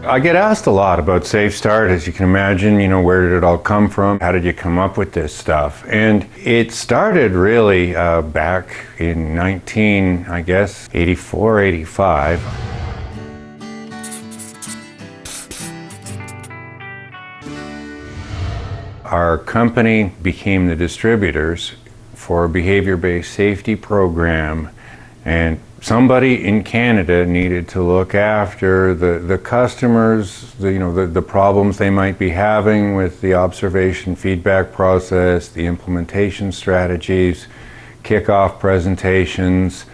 I get asked a lot about SafeStart, as you can imagine, where did it all come from? How did you come up with this stuff? And it started really back in 84, 85. Our company became the distributors for a behavior-based safety program, and somebody in Canada needed to look after the customers, the problems they might be having with the observation feedback process, the implementation strategies, kickoff presentations,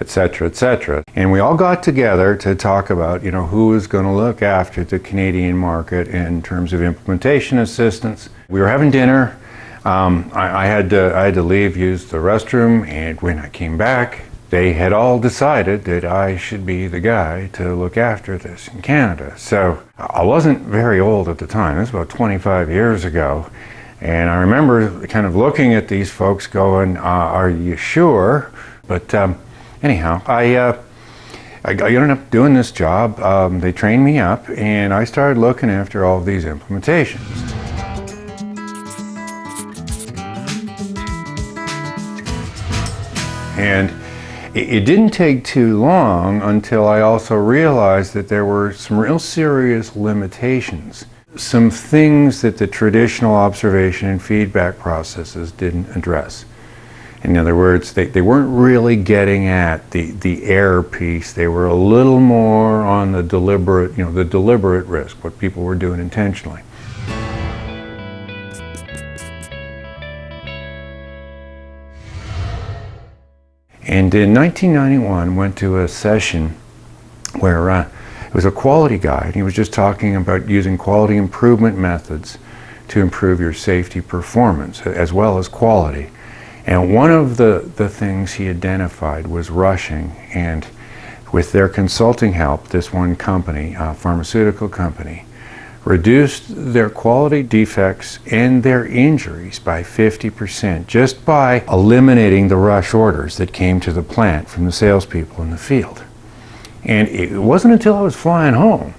etc., etc. And we all got together to talk about, who was going to look after the Canadian market in terms of implementation assistance. We were having dinner. I had to leave, use the restroom, and when I came back, they had all decided that I should be the guy to look after this in Canada. So I wasn't very old at the time. This was about 25 years ago. And I remember kind of looking at these folks going, are you sure? But anyhow, I ended up doing this job. They trained me up, and I started looking after all of these implementations. And it didn't take too long until I also realized that there were some real serious limitations, some things that the traditional observation and feedback processes didn't address. In other words, they weren't really getting at the error piece. They were a little more on the deliberate risk, what people were doing intentionally. And in 1991, went to a session where it was a quality guy, and he was just talking about using quality improvement methods to improve your safety performance, as well as quality. And one of the things he identified was rushing, and with their consulting help, this one company, a pharmaceutical company, reduced their quality defects and their injuries by 50% just by eliminating the rush orders that came to the plant from the salespeople in the field. And it wasn't until I was flying home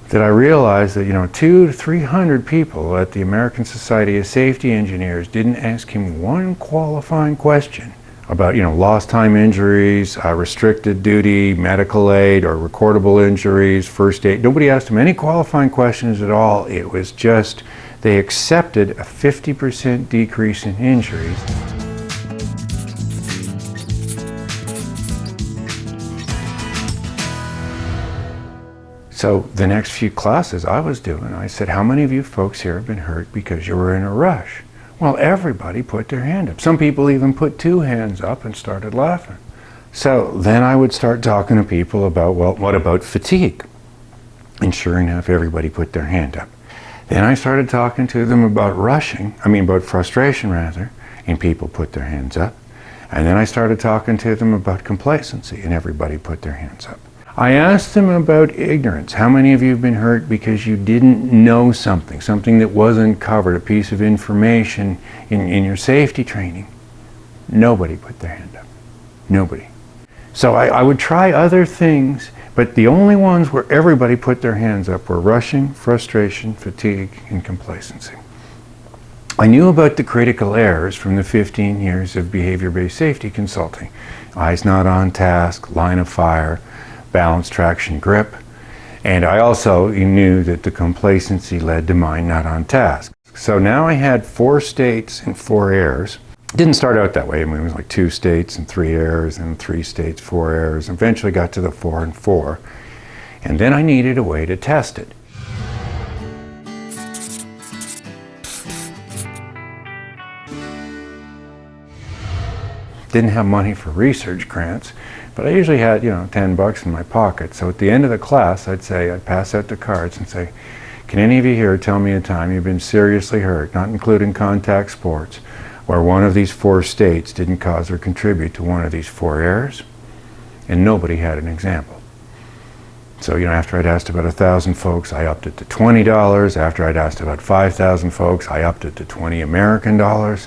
that I realized that 200 to 300 people at the American Society of Safety Engineers didn't ask him one qualifying question about lost time injuries, restricted duty, medical aid, or recordable injuries, first aid. Nobody asked him any qualifying questions at all. It was just they accepted a 50% decrease in injuries. So the next few classes I was doing, I said, how many of you folks here have been hurt because you were in a rush? Well, everybody put their hand up. Some people even put two hands up and started laughing. So then I would start talking to people about, well, what about fatigue? And sure enough, everybody put their hand up. Then I started talking to them about about frustration rather, and people put their hands up. And then I started talking to them about complacency, and everybody put their hands up. I asked them about ignorance. How many of you have been hurt because you didn't know something that wasn't covered, a piece of information in your safety training? Nobody put their hand up. Nobody. So I would try other things, but the only ones where everybody put their hands up were rushing, frustration, fatigue, and complacency. I knew about the critical errors from the 15 years of behavior-based safety consulting. Eyes not on task, line of fire, balance, traction, grip. And I also knew that the complacency led to mind not on task. So now I had 4 states and 4 errors. It didn't start out that way. It was like 2 states and 3 errors, and 3 states, 4 errors. Eventually got to the 4 and 4. And then I needed a way to test it. Didn't have money for research grants, but I usually had, $10 in my pocket. So at the end of the class, I'd pass out the cards and say, can any of you here tell me a time you've been seriously hurt, not including contact sports, where one of these 4 states didn't cause or contribute to one of these 4 errors? And nobody had an example. So, after I'd asked about 1,000 folks, I upped it to $20. After I'd asked about 5,000 folks, I upped it to $20 American dollars,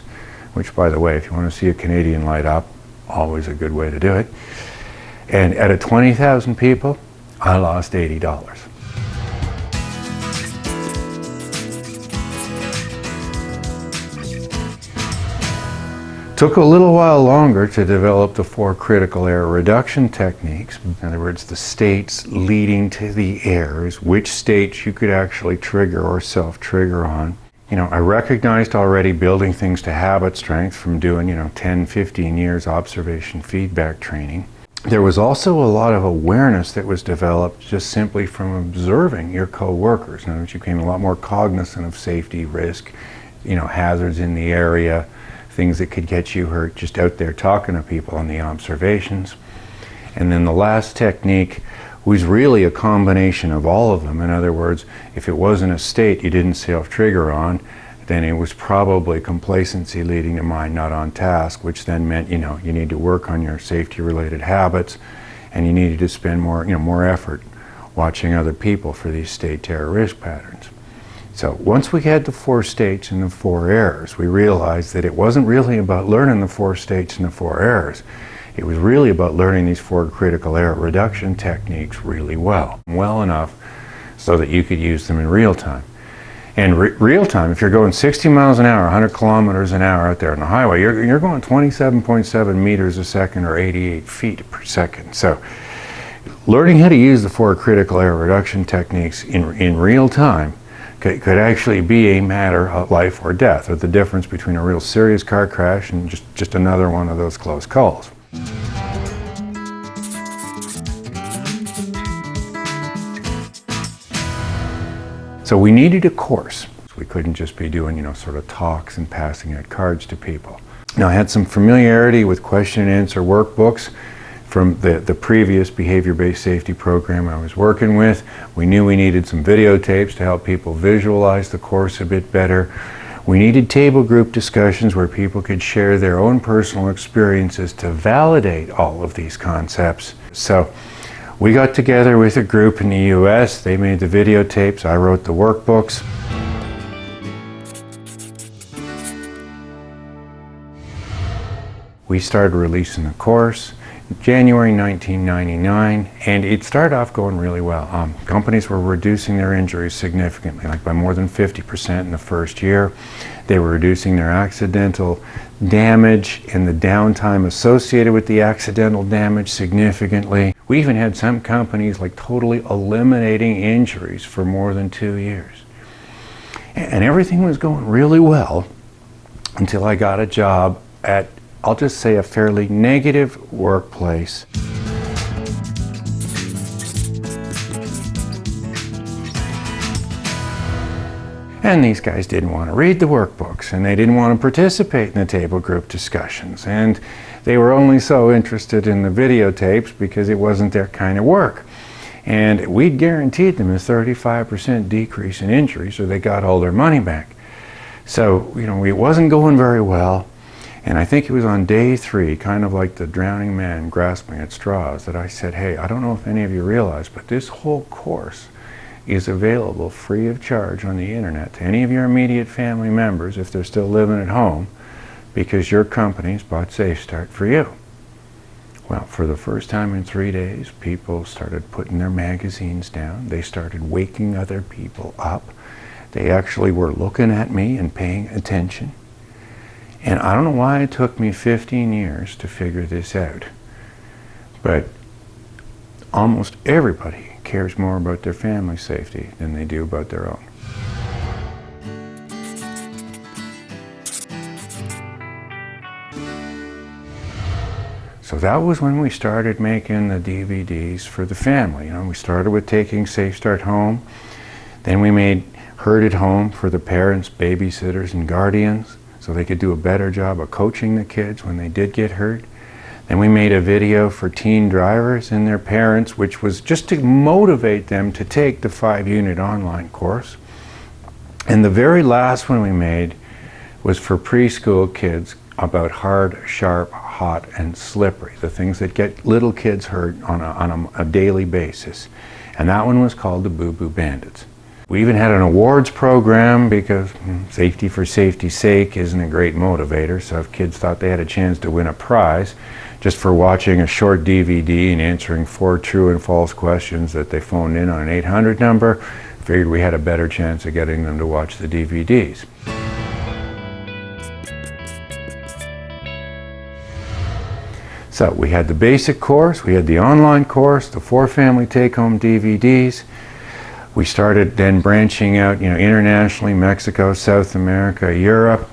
which, by the way, if you want to see a Canadian light up, always a good way to do it. And out of 20,000 people, I lost $80. Took a little while longer to develop the 4 critical error reduction techniques. In other words, the states leading to the errors, which states you could actually trigger or self-trigger on. I recognized already building things to habit strength from doing, 10, 15 years observation feedback training. There was also a lot of awareness that was developed just simply from observing your co-workers. In other words, you became a lot more cognizant of safety, risk, hazards in the area, things that could get you hurt just out there talking to people on the observations. And then the last technique was really a combination of all of them. In other words, if it wasn't a state you didn't self-trigger on, then it was probably complacency leading to mind not on task, which then meant, you need to work on your safety-related habits, and you needed to spend more effort watching other people for these state terror risk patterns. So once we had the 4 states and the 4 errors, we realized that it wasn't really about learning the 4 states and the 4 errors. It was really about learning these 4 critical error reduction techniques really well enough so that you could use them in real time. And real time, if you're going 60 miles an hour, 100 kilometers an hour out there on the highway, you're going 27.7 meters a second or 88 feet per second. So learning how to use the 4 critical error reduction techniques in real time could actually be a matter of life or death, or the difference between a real serious car crash and just another one of those close calls. So we needed a course. We couldn't just be doing, sort of talks and passing out cards to people. Now, I had some familiarity with question and answer workbooks from the previous behavior-based safety program I was working with. We knew we needed some videotapes to help people visualize the course a bit better. We needed table group discussions where people could share their own personal experiences to validate all of these concepts. So we got together with a group in the US. They made the videotapes. I wrote the workbooks. We started releasing the course in January 1999, and it started off going really well. Companies were reducing their injuries significantly, like by more than 50% in the first year. They were reducing their accidental damage and the downtime associated with the accidental damage significantly. We even had some companies like totally eliminating injuries for more than 2 years. And everything was going really well until I got a job at, I'll just say, a fairly negative workplace. And these guys didn't want to read the workbooks, and they didn't want to participate in the table group discussions, and they were only so interested in the videotapes because it wasn't their kind of work. And we'd guaranteed them a 35% decrease in injuries, so they got all their money back. So, it wasn't going very well. And I think it was on day 3, kind of like the drowning man grasping at straws, that I said, hey, I don't know if any of you realize, but this whole course is available free of charge on the internet to any of your immediate family members if they're still living at home, because your company's bought SafeStart for you. Well, for the first time in 3 days, people started putting their magazines down. They started waking other people up. They actually were looking at me and paying attention. And I don't know why it took me 15 years to figure this out, but almost everybody cares more about their family safety than they do about their own. So that was when we started making the DVDs for the family. We started with taking SafeStart home. Then we made Hurt at Home for the parents, babysitters, and guardians, so they could do a better job of coaching the kids when they did get hurt. Then we made a video for teen drivers and their parents, which was just to motivate them to take the 5-unit online course. And the very last one we made was for preschool kids about hard, sharp, hot, and slippery, the things that get little kids hurt on a daily basis. And that one was called the Boo Boo Bandits. We even had an awards program because safety for safety's sake isn't a great motivator. So if kids thought they had a chance to win a prize just for watching a short DVD and answering 4 true and false questions that they phoned in on an 800 number, figured we had a better chance of getting them to watch the DVDs. So we had the basic course, we had the online course, the 4 family take-home DVDs. We started then branching out, internationally, Mexico, South America, Europe,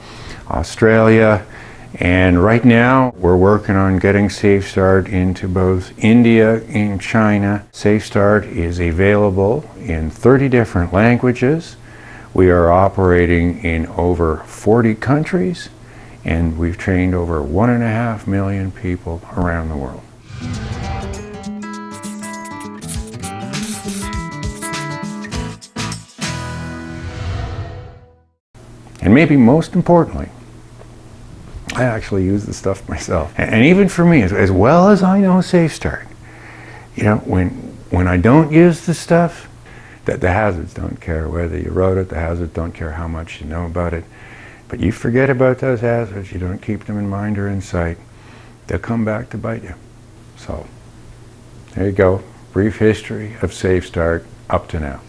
Australia, and right now we're working on getting SafeStart into both India and China. SafeStart is available in 30 different languages. We are operating in over 40 countries, and we've trained over 1.5 million people around the world. And maybe most importantly, I actually use the stuff myself. And even for me, as well as I know SafeStart, when I don't use the stuff, that the hazards don't care whether you wrote it, the hazards don't care how much you know about it. But you forget about those hazards, you don't keep them in mind or in sight, they'll come back to bite you. So, there you go, brief history of SafeStart up to now.